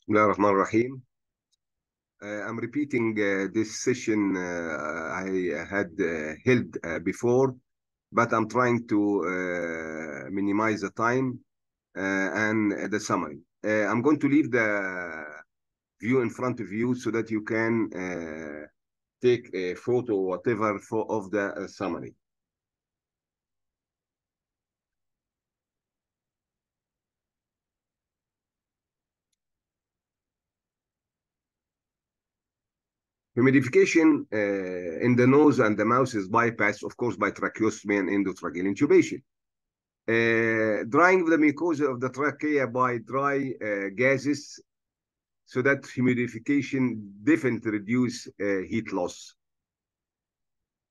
Bismillah ar-Rahman ar-Rahim. I'm repeating this session I had held before, but I'm trying to minimize the time and the summary. I'm going to leave the view in front of you so that you can take a photo or whatever of the summary. Humidification in the nose and the mouth is bypassed, of course, by tracheostomy and endotracheal intubation. Drying the mucosa of the trachea by dry gases so that humidification definitely reduces heat loss.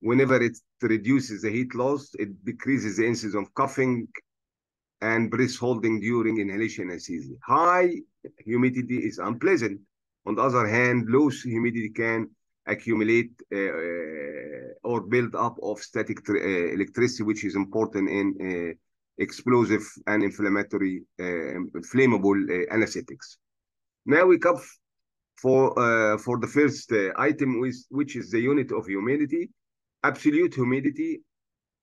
Whenever it reduces the heat loss, it decreases the incidence of coughing and breath holding during inhalation anesthesia. High humidity is unpleasant. On the other hand, low humidity can accumulate or build up of static electricity, which is important in explosive and inflammatory, flammable anesthetics. Now we come for the first item, which is the unit of humidity. Absolute humidity,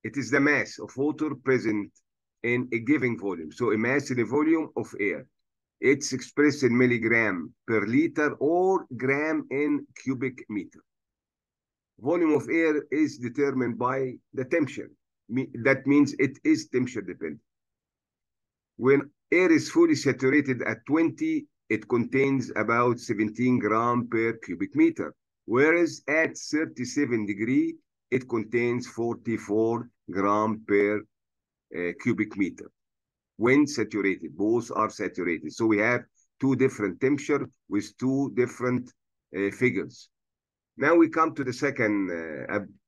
it is the mass of water present in a given volume. So a mass in a volume of air. It's expressed in milligram per liter or gram in cubic meter. Volume of air is determined by the temperature. That means it is temperature dependent. When air is fully saturated at 20, it contains about 17 grams per cubic meter, whereas at 37 degrees, it contains 44 grams per cubic meter. When saturated, both are saturated. So we have two different temperatures with two different figures. Now we come to the second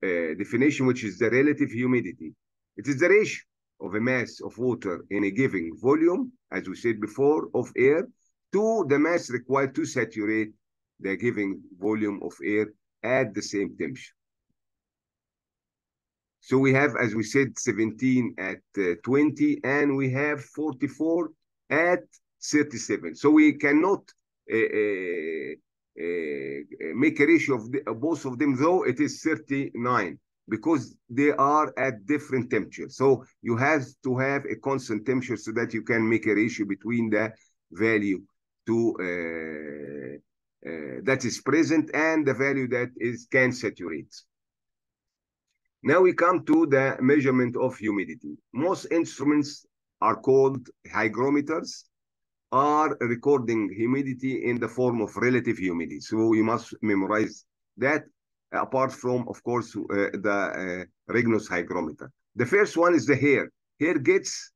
definition, which is the relative humidity. It is the ratio of a mass of water in a given volume, as we said before, of air, to the mass required to saturate the given volume of air at the same temperature. So we have, as we said, 17 at 20, and we have 44 at 37. So we cannot make a ratio of both of them, though it is 39, because they are at different temperatures. So you have to have a constant temperature so that you can make a ratio between the value to that is present and the value that can saturate. Now we come to the measurement of humidity. Most instruments are called hygrometers, are recording humidity in the form of relative humidity. So you must memorize that, apart from, of course, the Regnus hygrometer. The first one is the hair. Hair gets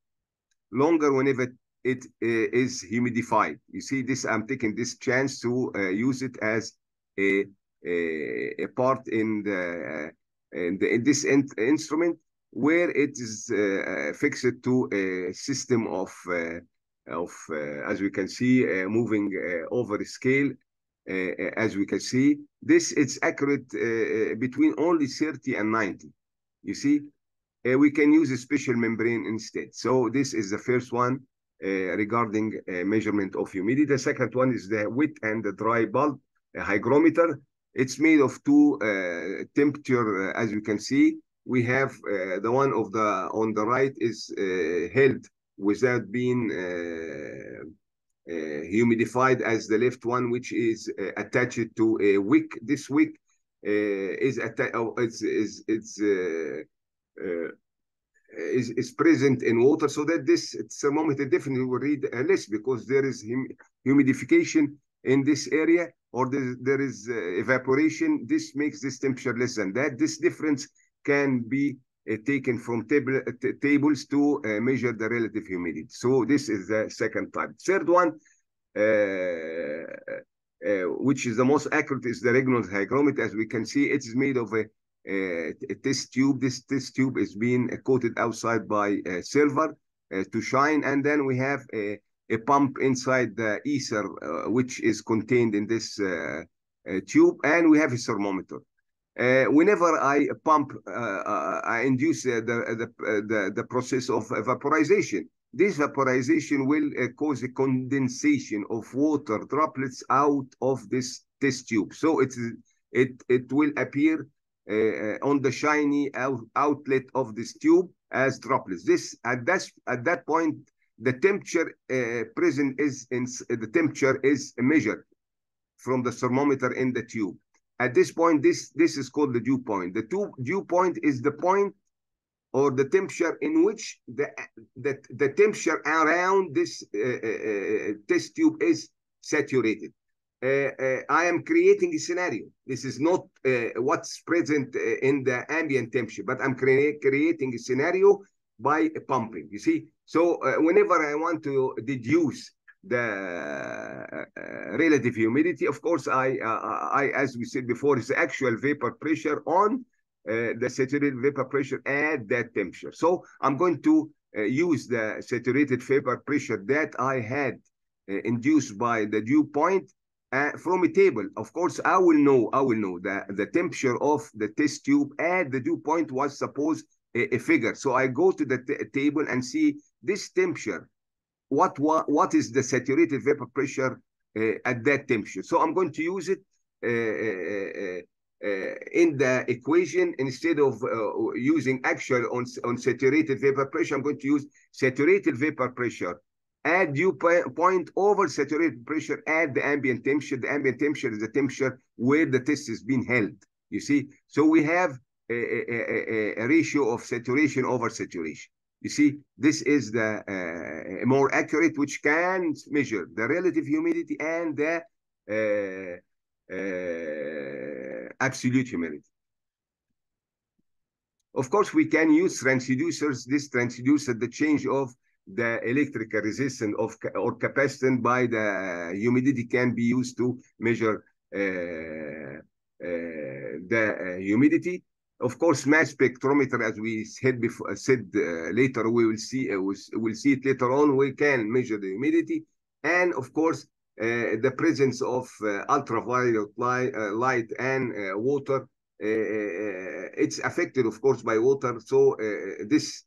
longer whenever it is humidified. You see this, I'm taking this chance to use it as a part in this instrument, where it is fixed to a system of as we can see, moving over the scale. As we can see, this is accurate between only 30 and 90. You see, we can use a special membrane instead. So this is the first one regarding measurement of humidity. The second one is the wet and the dry bulb hygrometer. It's made of two temperature, as you can see. We have the one of the on the right is held without being humidified as the left one, which is attached to a wick. This wick is present in water, so that this thermometer definitely will read less, because there is humidification in this area, or there is evaporation. This makes this temperature less than that. This difference can be taken from tables to measure the relative humidity. So this is the second type. Third one, which is the most accurate, is the Regnus hygrometer. As we can see, it is made of a test tube. This test tube is being coated outside by silver to shine, and then we have a pump inside the ether, which is contained in this tube, and we have a thermometer. Whenever I pump, I induce the process of vaporization. This vaporization will cause a condensation of water droplets out of this test tube. So it will appear on the shiny outlet of this tube as droplets. This at that point, the temperature present is the temperature is measured from the thermometer in the tube. At this point, this is called the dew point. The dew point is the point or the temperature in which the temperature around this test tube is saturated. I am creating a scenario. This is not what's present in the ambient temperature, but I'm creating a scenario by pumping, you see. So whenever I want to deduce the relative humidity, of course, I as we said before, is the actual vapor pressure on the saturated vapor pressure at that temperature. So I'm going to use the saturated vapor pressure that I had induced by the dew point from a table. Of course, I will know that the temperature of the test tube at the dew point was supposed a figure. So I go to the table and see this temperature. What is the saturated vapor pressure at that temperature? So I'm going to use it in the equation. Instead of using actual on saturated vapor pressure, I'm going to use saturated vapor pressure at dew point over saturated pressure at the ambient temperature. The ambient temperature is the temperature where the test is being held, you see. So we have a ratio of saturation over saturation. You see, this is the more accurate, which can measure the relative humidity and the absolute humidity. Of course, we can use transducers. This transducer, the change of the electrical resistance of or capacitance by the humidity, can be used to measure the humidity. Of course, mass spectrometer, as we said before, later, we will see we'll see it later on. We can measure the humidity, and of course, the presence of ultraviolet light and water. It's affected, of course, by water. So this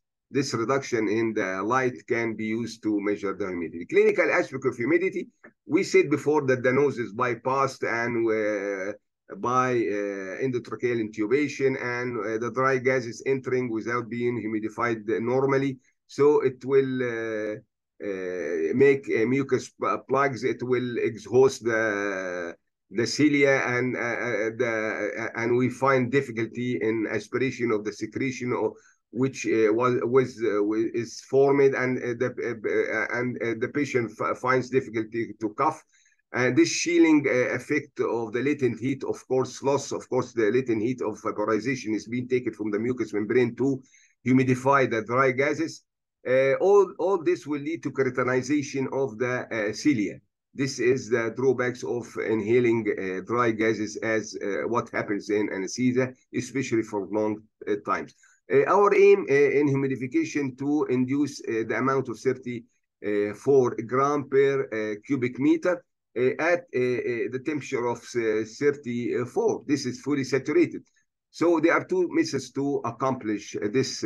reduction in the light can be used to measure the humidity. Clinical aspect of humidity, we said before that the nose is bypassed and by endotracheal intubation, and the dry gas is entering without being humidified normally. So it will make mucus plugs. It will exhaust the cilia, and we find difficulty in aspiration of the secretion, which is formed, and the patient finds difficulty to cough. And this shielding effect of the latent heat, of course, loss, of course, the latent heat of vaporization is being taken from the mucous membrane to humidify the dry gases. All this will lead to keratinization of the cilia. This is the drawbacks of inhaling dry gases, as what happens in anesthesia, especially for long times. Our aim in humidification to induce the amount of 34 gram per cubic meter at the temperature of 34. This is fully saturated. So there are two methods to accomplish this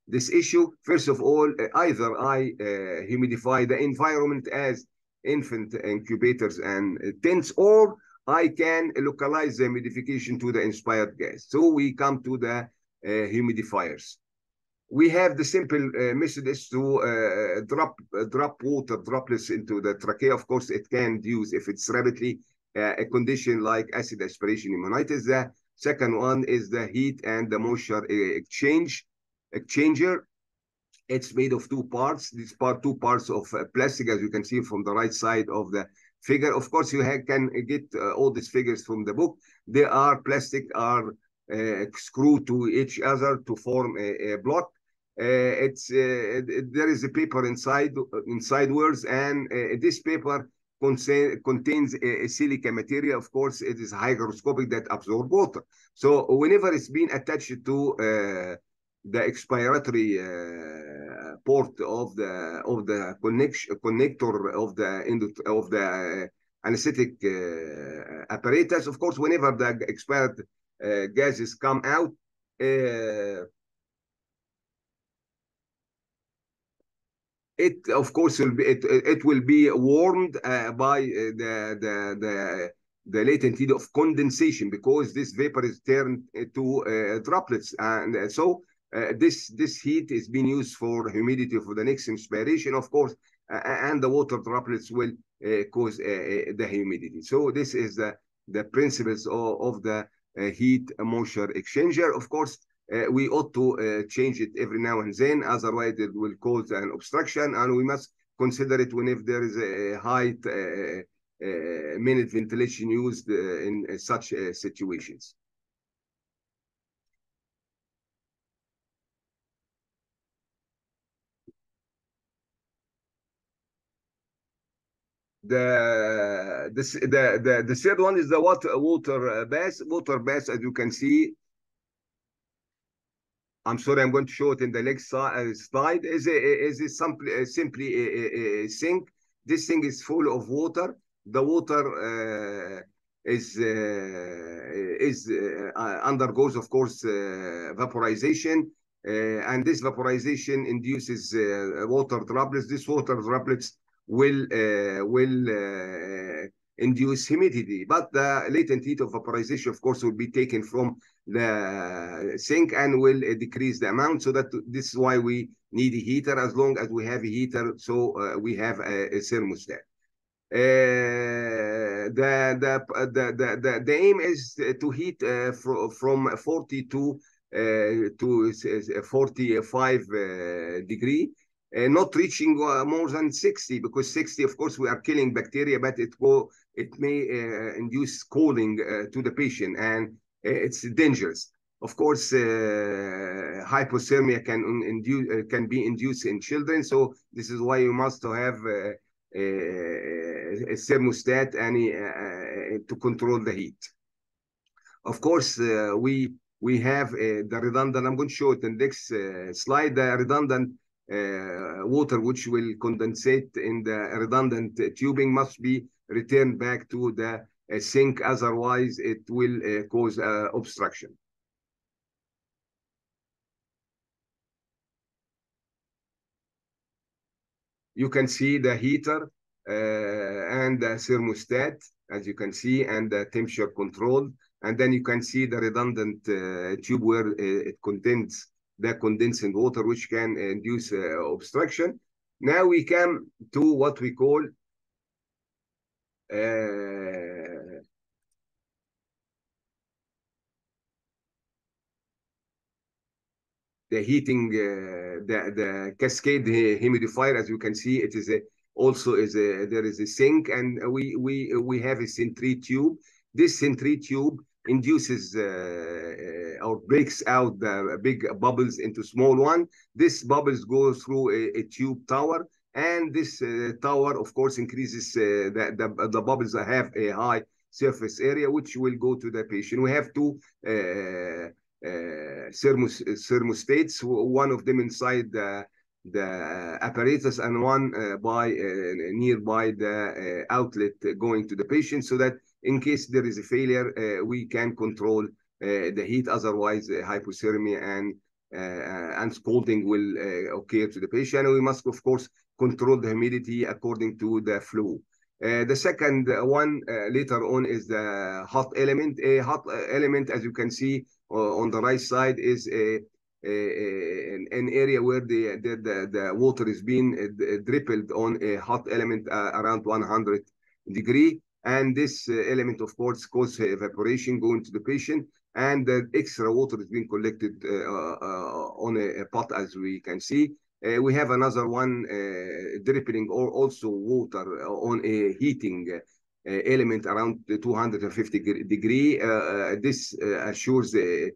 issue. First of all, either I humidify the environment as infant incubators and tents, or I can localize the humidification to the inspired gas. So we come to the humidifiers. We have the simple method is to drop water droplets into the trachea. Of course, it can use if it's rapidly a condition like acid aspiration pneumonitis. The second one is the heat and the moisture exchanger. It's made of two parts. These two parts of plastic, as you can see from the right side of the figure. Of course, you can get all these figures from the book. They are plastic, are screwed to each other to form a block. There is a paper insidewards, and this paper contains a silica material. Of course, it is hygroscopic that absorb water. So whenever it's been attached to the expiratory port of the connector of the anesthetic apparatus, of course, whenever the expired gases come out, it of course will be it will be warmed by the latent heat of condensation, because this vapor is turned to droplets, and so this heat is being used for humidity for the next inspiration, of course, and the water droplets will cause the humidity. So this is the principles of the heat moisture exchanger. Of course, we ought to change it every now and then, otherwise it will cause an obstruction, and we must consider it whenever there is a high minute ventilation used in such situations. The third one is the water bath. Water bath, as you can see, I'm sorry, I'm going to show it in the next slide. Is simply a sink. This thing is full of water. The water undergoes, of course, vaporization, and this vaporization induces water droplets. These water droplets will induce humidity, but the latent heat of vaporization, of course, will be taken from the sink and will decrease the amount. So that this is why we need a heater. As long as we have a heater, so we have a thermostat. The aim is to heat from 40 to 45 degree, not reaching more than 60, because 60, of course, we are killing bacteria, but it may induce scalding to the patient, and it's dangerous. Of course, hypothermia can be induced in children, so this is why you must have a thermostat and to control the heat. Of course, we have the redundant. I'm going to show it in the next slide. The redundant water which will condensate in the redundant tubing must be returned back to the sink, otherwise it will cause obstruction. You can see the heater and the thermostat, as you can see, and the temperature control. And then you can see the redundant tube where it contains the condensing water, which can induce obstruction. Now we come to what we call the heating, the cascade humidifier. As you can see, it is there is a sink, and we have a sentry tube. This sentry tube induces or breaks out the big bubbles into small one. This bubbles go through a tube tower, and this tower, of course, increases the bubbles that have a high surface area, which will go to the patient. We have two thermostats, one of them inside the apparatus and one nearby the outlet going to the patient, so that in case there is a failure, we can control the heat. Otherwise, hypothermia and scalding will occur to the patient. And we must, of course, control the humidity according to the flow. The second one later on is the hot element. A hot element, as you can see on the right side, is an area where the water is being dribbled on a hot element around 100 degree. And this element, of course, causes evaporation going to the patient, and the extra water is being collected on a pot, as we can see. We have another one dripping or also water on a heating element around 250 degree. This assures a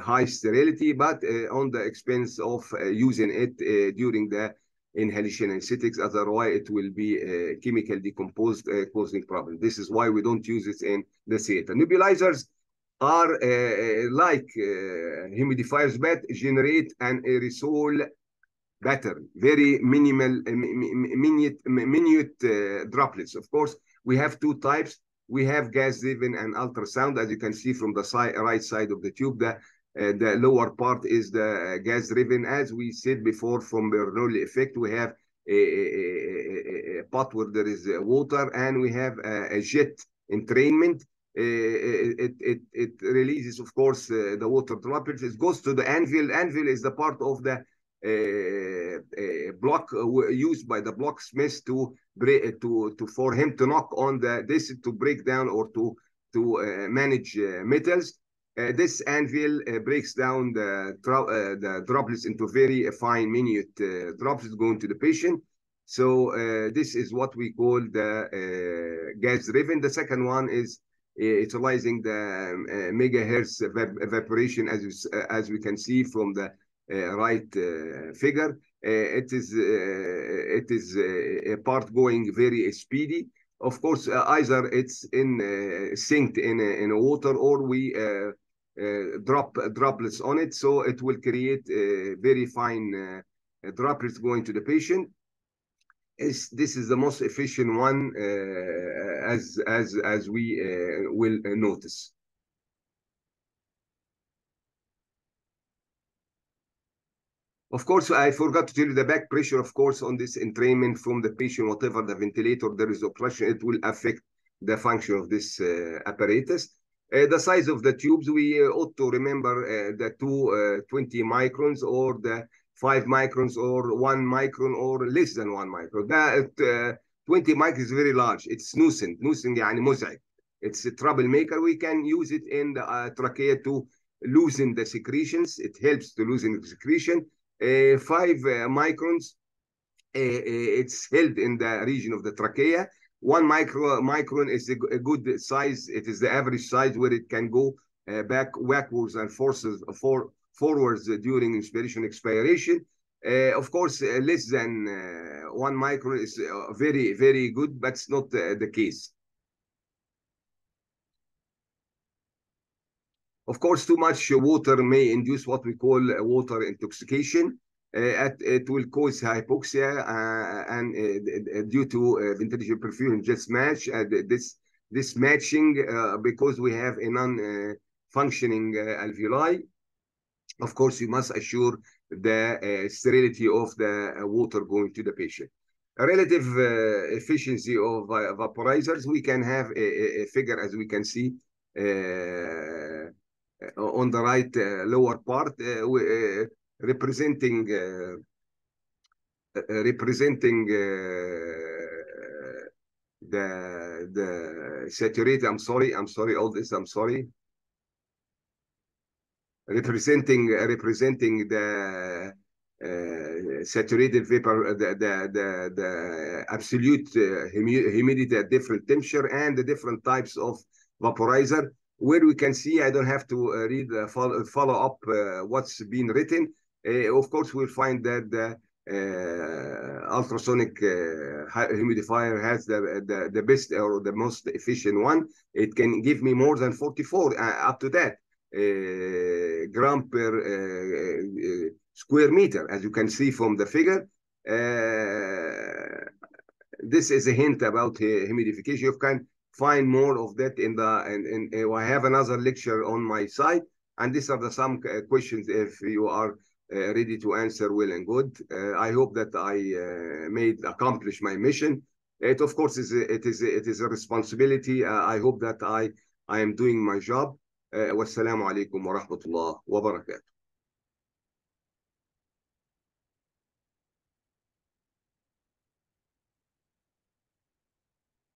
high sterility, but on the expense of using it during the inhalation anesthetics. Otherwise, it will be chemical decomposed, causing problems. This is why we don't use it in the theater. Nebulizers are like humidifiers, but generate an aerosol pattern, very minimal, minute droplets. Of course, we have two types. We have gas-driven and ultrasound. As you can see from the right side of the tube, the lower part is the gas-driven. As we said before, from Bernoulli effect, we have a pot where there is water, and we have a jet entrainment. It releases, of course, the water droplets. It goes to the anvil. Anvil is the part of the block used by the blacksmith for him to knock on this to break down or to manage metals. This anvil breaks down the droplets into very fine, minute droplets going to the patient. So this is what we call the gas-driven. The second one is utilizing the megahertz evaporation, as we can see from the right figure. It is a part going very speedy. Of course, either it's synced in a water, or we drop droplets on it, so it will create very fine droplets going to the patient. This is the most efficient one, as we will notice. Of course, I forgot to tell you the back pressure, of course, on this entrainment from the patient, whatever the ventilator there is oppression, it will affect the function of this apparatus. The size of the tubes, we ought to remember the 20 microns or the 5 microns or 1 micron or less than 1 micron. That 20 microns is very large. It's nuisance يعني مزعج. It's a troublemaker. We can use it in the trachea to loosen the secretions. It helps to loosen the secretion. 5 microns, it's held in the region of the trachea. 1 micron is a good size. It is the average size where it can go backwards and forwards during inspiration, expiration. Of course, less than 1 micron is very, very good, but it's not the case. Of course, too much water may induce what we call water intoxication. It will cause hypoxia and due to ventilation perfusion just match. This matching because we have a non-functioning alveoli. Of course, you must assure the sterility of the water going to the patient. A relative efficiency of vaporizers, we can have a figure, as we can see on the right lower part, representing the saturated. I'm sorry, all this. I'm sorry. Representing the saturated vapor, the absolute humidity at different temperature, and the different types of vaporizer, where we can see, I don't have to read follow up what's been written. Of course, we'll find that the ultrasonic humidifier has the best or the most efficient one. It can give me more than 44 up to that gram per square meter, as you can see from the figure. This is a hint about humidification. You can find more of that I have another lecture on my site, and these are some questions if you are ready to answer, well and good. I hope that I accomplish my mission. It of course is a responsibility. I hope that I am doing my job. Wassalamu alaikum wa rahmatullah wa barakatuh.